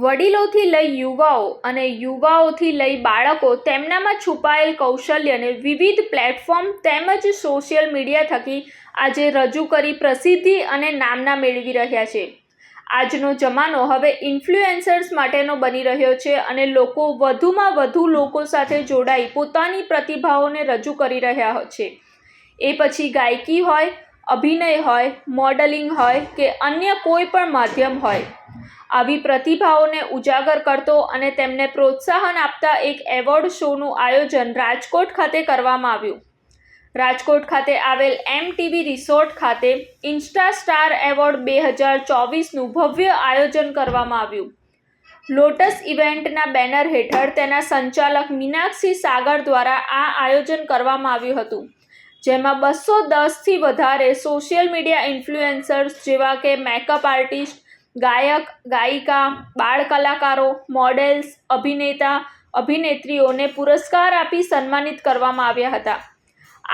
વડીલોથી લઈ યુવાઓ અને યુવાઓથી લઈ બાળકો તેમનામાં છુપાયેલ કૌશલ્યને વિવિધ પ્લેટફોર્મ તેમજ સોશિયલ મીડિયા થકી આજે રજૂ કરી પ્રસિદ્ધિ અને નામના મેળવી રહ્યા છે। આજનો જમાનો હવે ઇન્ફ્લુએન્સર્સ માટેનો બની રહ્યો છે અને લોકો વધુમાં વધુ લોકો સાથે જોડાઈ પોતાની પ્રતિભાઓને રજૂ કરી રહ્યા છે। એ પછી ગાયકી હોય, અભિનય હોય, મોડલિંગ હોય કે અન્ય કોઈ પણ માધ્યમ હોય, આવી પ્રતિભાઓને ઉજાગર કરતો અને તેમને પ્રોત્સાહન આપતા એક એવોર્ડ શોનું આયોજન રાજકોટ ખાતે કરવામાં આવ્યું। રાજકોટ ખાતે આવેલ MTV રિસોર્ટ ખાતે ઇન્સ્ટા સ્ટાર એવોર્ડ 2024નું ભવ્ય આયોજન કરવામાં આવ્યું। લોટસ ઇવેન્ટના બેનર હેઠળ તેના સંચાલક મીનાક્ષી સાગર દ્વારા આ આયોજન કરવામાં આવ્યું હતું, જેમાં 210થી વધારે સોશિયલ મીડિયા ઇન્ફ્લુએન્સર્સ જેવા કે મેકઅપ આર્ટિસ્ટ, ગાયક, ગાયિકા, બાળ કલાકારો, મોડેલ્સ, અભિનેતા, અભિનેત્રીઓને પુરસ્કાર આપી સન્માનિત કરવામાં આવ્યા હતા।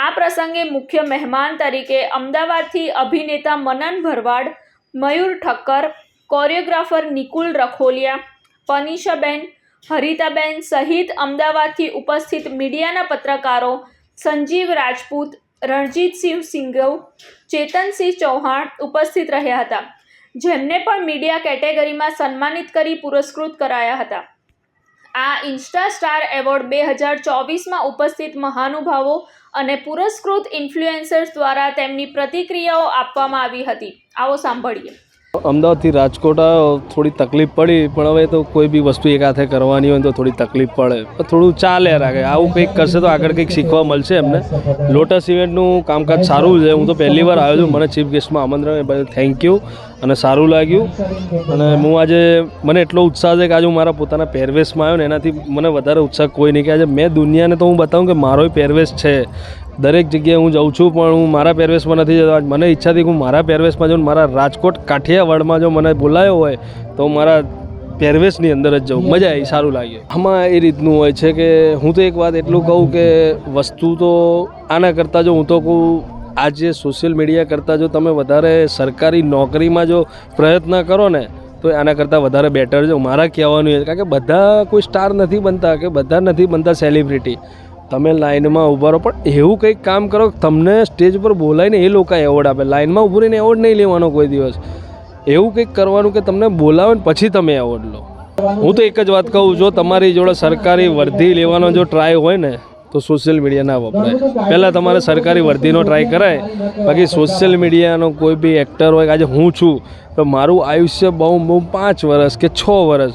આ પ્રસંગે મુખ્ય મહેમાન તરીકે અમદાવાદથી અભિનેતા મનન ભરવાડ, મયુર ઠક્કર, કોરિયોગ્રાફર નિકુલ રખોલિયા, પનીષાબેન, હરિતાબેન સહિત અમદાવાદથી ઉપસ્થિત મીડિયાના પત્રકારો સંજીવ રાજપૂત, રણજીતસિંહ સિંઘવ, ચેતનસિંહ ચૌહાણ ઉપસ્થિત રહ્યા હતા, જેમને પણ મીડિયા કેટેગરીમાં સન્માનિત કરી પુરસ્કૃત કરાયા હતા। આ ઇન્સ્ટા સ્ટાર એવોર્ડ 2024માં ઉપસ્થિત મહાનુભાવો અને પુરસ્કૃત ઇન્ફ્લુએન્સર્સ દ્વારા તેમની પ્રતિક્રિયાઓ આપવામાં આવી હતી। આવો સાંભળીએ। અમદાવાદથી રાજકોટ થોડી તકલીફ પડી, પણ હવે તો કોઈ બી વસ્તુ એક હાથે કરવાની હોય તો થોડી તકલીફ પડે, પણ થોડું ચાલે રાખે। આવું કંઈક કરશે તો આગળ કંઈક શીખવા મળશે એમને। લોટસ ઇવેન્ટનું કામકાજ સારું છે। હું તો પહેલી વાર આવ્યો છું, મને ચીફ ગેસ્ટમાં આમંત્રણ એ બદલ થેન્ક યુ અને સારું લાગ્યું। અને હું આજે મને એટલો ઉત્સાહ છે કે આજે હું મારા પોતાના પહેરવેશમાં આવ્યો ને એનાથી મને વધારે ઉત્સાહ કોઈ નહીં, કે આજે મેં દુનિયાને તો હું બતાવું કે મારો પહેરવેશ છે। દરેક જગ્યાએ હું જાઉં છું પણ હું મારા પહેરવેશમાં નથી જતો। મને ઈચ્છા હતી કે હું મારા પહેરવેશમાં જાઉં, મારા રાજકોટ કાઠિયાવાડમાં જો મને બોલાયો હોય તો મારા પહેરવેશની અંદર જ જાઉં। મજા આવી, સારું લાગ્યું। આમાં એ રીતનું હોય છે કે હું તો એક વાત એટલું કહું કે વસ્તુ તો આના કરતાં જો હું તો કહું, આજે સોશિયલ મીડિયા કરતાં જો તમે વધારે સરકારી નોકરીમાં જો પ્રયત્ન કરો ને તો આના કરતાં વધારે બેટર છે મારા કહેવાનું એ। કારણ કે બધા કોઈ સ્ટાર નથી બનતા કે બધા નથી બનતા સેલિબ્રિટી। તમે લાઇનમાં ઊભા રહો, પણ એવું કંઈક કામ કરો તમને સ્ટેજ પર બોલાવીને એ લોકો એવોર્ડ આપે। લાઇનમાં ઊભું રહીને એવોર્ડ નહીં લેવાનો કોઈ દિવસ, એવું કંઈક કરવાનું કે તમને બોલાવે ને પછી તમે એવોર્ડ લો। હું તો એક જ વાત કહું, જો તમારી જોડે સરકારી વર્દી લેવાનો જો ટ્રાય હોય ને તો સોશિયલ મીડિયા ના વપરાય। પહેલાં તમારે સરકારી વર્દીનો ટ્રાય કરાય, બાકી સોશિયલ મીડિયાનો કોઈ બી એક્ટર હોય, આજે હું છું તો મારું આયુષ્ય બહુ 5 વર્ષ કે 6 વર્ષ,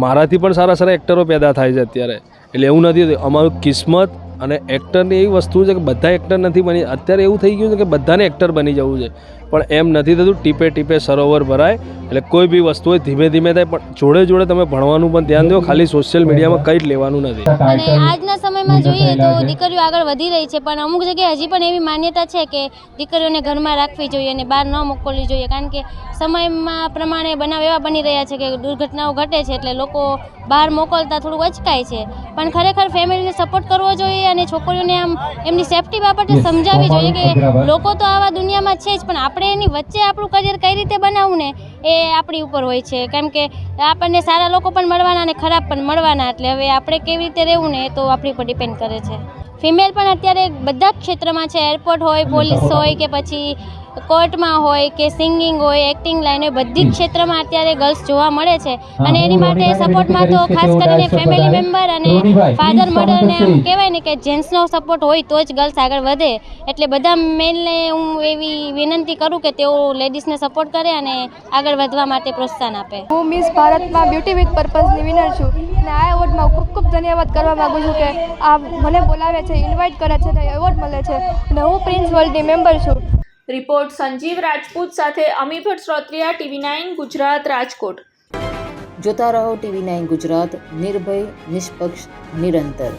મારાથી પણ સારા સારા એક્ટરો પેદા થાય છે અત્યારે। એટલે એવું નથી, અમારું કિસ્મત અને એક્ટરની એવી વસ્તુ છે કે બધા એક્ટર નથી બની। અત્યારે એવું થઈ ગયું છે કે બધાને એક્ટર બની જવું છે, પણ એમ નથી થતું। ટીપે ટીપે સરોવર ભરાય। એટલે કોઈ બી વસ્તુ હોય ધીમે ધીમે થાય, પણ જોડે જોડે તમે ભણવાનું પણ ધ્યાન દો। ખાલી સોશિયલ મીડિયામાં કંઈ જ લેવાનું નથી। અને આજના સમયમાં જોઈએ તો દીકરીઓ આગળ વધી રહી છે, પણ અમુક જગ્યાએ હજી પણ એવી માન્યતા છે કે દીકરીઓને ઘરમાં રાખવી જોઈએ અને બહાર ન મોકલવી જોઈએ, કારણ કે સમયમાં પ્રમાણે બનાવ એવા બની રહ્યા છે કે દુર્ઘટનાઓ ઘટે છે, એટલે લોકો બહાર મોકલતા થોડુંક અચકાય છે। પણ ખરેખર ફેમિલીને સપોર્ટ કરવો જોઈએ અને છોકરીઓને આમ એમની સેફટી બાબતે સમજાવવી જોઈએ કે લોકો તો આવા દુનિયામાં છે જ, પણ આપણે એની વચ્ચે આપણું કરિયર કઈ રીતે બનાવવું ને એ આપણી ઉપર હોય છે, કેમ કે આપણને સારા લોકો પણ મળવાના અને ખરાબ પણ મળવાના। એટલે હવે આપણે કેવી રીતે રહેવું ને એ તો આપણી ઉપર ડિપેન્ડ કરે છે। ફિમેલ પણ અત્યારે બધા જ ક્ષેત્રમાં છે, એરપોર્ટ હોય, પોલીસ હોય કે પછી કોર્ટમાં હોય કે સિંગિંગ હોય, એક્ટિંગ લાઈન હોય, બધી જ ક્ષેત્રમાં અત્યારે ગર્લ્સ જોવા મળે છે। અને એની માટે સપોર્ટમાં તો ખાસ કરીને ફેમિલી મેમ્બર અને ફાધર મધરને એમ કહેવાય ને કે જેન્ટ્સનો સપોર્ટ હોય તો જ ગર્લ્સ આગળ વધે। એટલે બધા મેલને હું એવી વિનંતી કરું કે તેઓ લેડીઝને સપોર્ટ કરે અને આગળ વધવા માટે પ્રોત્સાહન આપે। હું મિસ ભારતમાં બ્યુટી વિથ પર્પઝની વિનર છું અને આ એવોર્ડમાં ખૂબ ખૂબ ધન્યવાદ કરવા માગું છું કે આ મને બોલાવે છે, ઇન્વાઇટ કરે છે અને એવોર્ડ મળે છે, અને હું પ્રિન્સ વર્લ્ડની મેમ્બર છું। રિપોર્ટ સંજીવ રાજપૂત સાથે અમીભટ્ટ શ્રોત્રિયા, TV9 ગુજરાત, રાજકોટ। જોતા રહો TV9 ગુજરાત, નિર્ભય, નિષ્પક્ષ, નિરંતર।